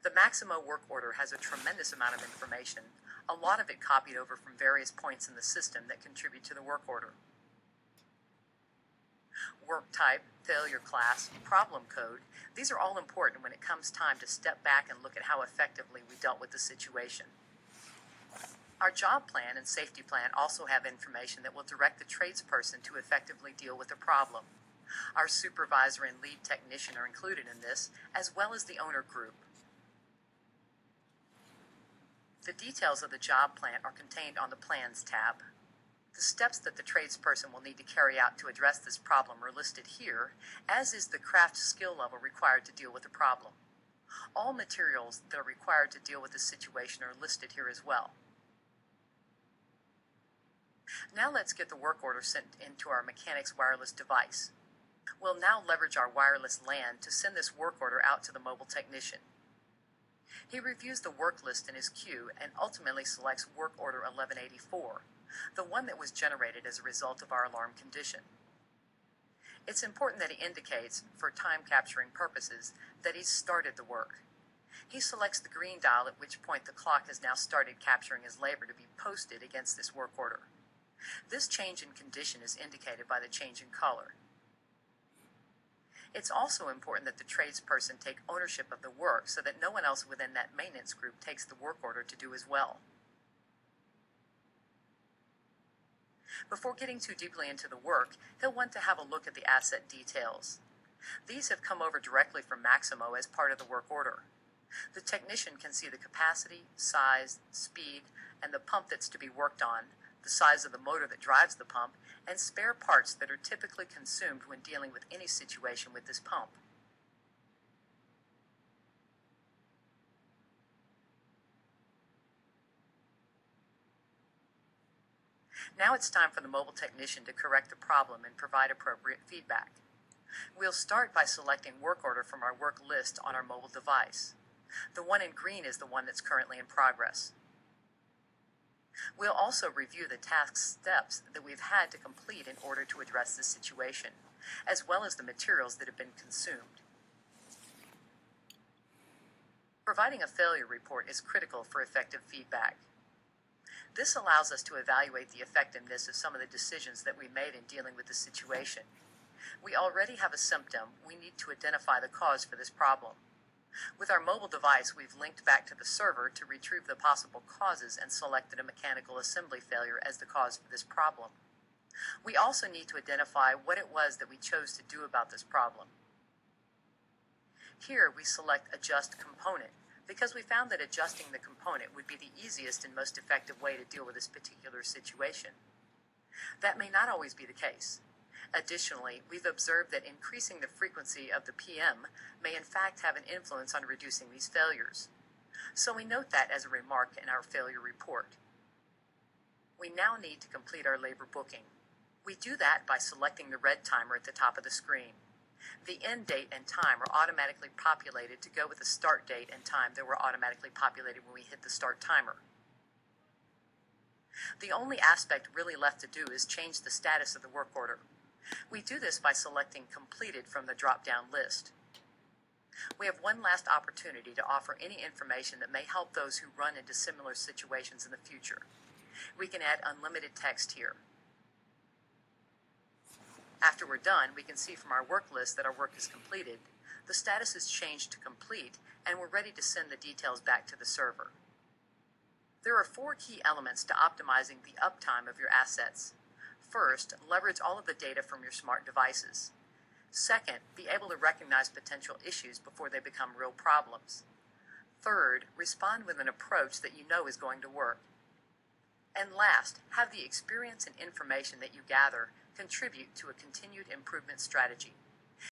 The Maximo work order has a tremendous amount of information, a lot of it copied over from various points in the system that contribute to the work order. Work type, failure class, problem code, these are all important when it comes time to step back and look at how effectively we dealt with the situation. Our job plan and safety plan also have information that will direct the tradesperson to effectively deal with a problem. Our supervisor and lead technician are included in this, as well as the owner group. The details of the job plan are contained on the Plans tab. The steps that the tradesperson will need to carry out to address this problem are listed here, as is the craft skill level required to deal with the problem. All materials that are required to deal with this situation are listed here as well. Now let's get the work order sent into our mechanic's wireless device. We'll now leverage our wireless LAN to send this work order out to the mobile technician. He reviews the work list in his queue and ultimately selects work order 1184, the one that was generated as a result of our alarm condition. It's important that he indicates, for time capturing purposes, that he's started the work. He selects the green dial, at which point the clock has now started capturing his labor to be posted against this work order. This change in condition is indicated by the change in color. It's also important that the tradesperson take ownership of the work so that no one else within that maintenance group takes the work order to do as well. Before getting too deeply into the work, he'll want to have a look at the asset details. These have come over directly from Maximo as part of the work order. The technician can see the capacity, size, speed, and the pump that's to be worked on, the size of the motor that drives the pump, and spare parts that are typically consumed when dealing with any situation with this pump. Now it's time for the mobile technician to correct the problem and provide appropriate feedback. We'll start by selecting work order from our work list on our mobile device. The one in green is the one that's currently in progress. We'll also review the task steps that we've had to complete in order to address this situation, as well as the materials that have been consumed. Providing a failure report is critical for effective feedback. This allows us to evaluate the effectiveness of some of the decisions that we made in dealing with the situation. We already have a symptom. We need to identify the cause for this problem. With our mobile device, we've linked back to the server to retrieve the possible causes and selected a mechanical assembly failure as the cause for this problem. We also need to identify what it was that we chose to do about this problem. Here we select Adjust Component, because we found that adjusting the component would be the easiest and most effective way to deal with this particular situation. That may not always be the case. Additionally, we've observed that increasing the frequency of the PM may in fact have an influence on reducing these failures. So we note that as a remark in our failure report. We now need to complete our labor booking. We do that by selecting the red timer at the top of the screen. The end date and time are automatically populated to go with the start date and time that were automatically populated when we hit the start timer. The only aspect really left to do is change the status of the work order. We do this by selecting Completed from the drop-down list. We have one last opportunity to offer any information that may help those who run into similar situations in the future. We can add unlimited text here. After we're done, we can see from our work list that our work is completed, the status is changed to complete, and we're ready to send the details back to the server. There are 4 key elements to optimizing the uptime of your assets. First, leverage all of the data from your smart devices. Second, be able to recognize potential issues before they become real problems. Third, respond with an approach that you know is going to work. And last, have the experience and information that you gather contribute to a continued improvement strategy.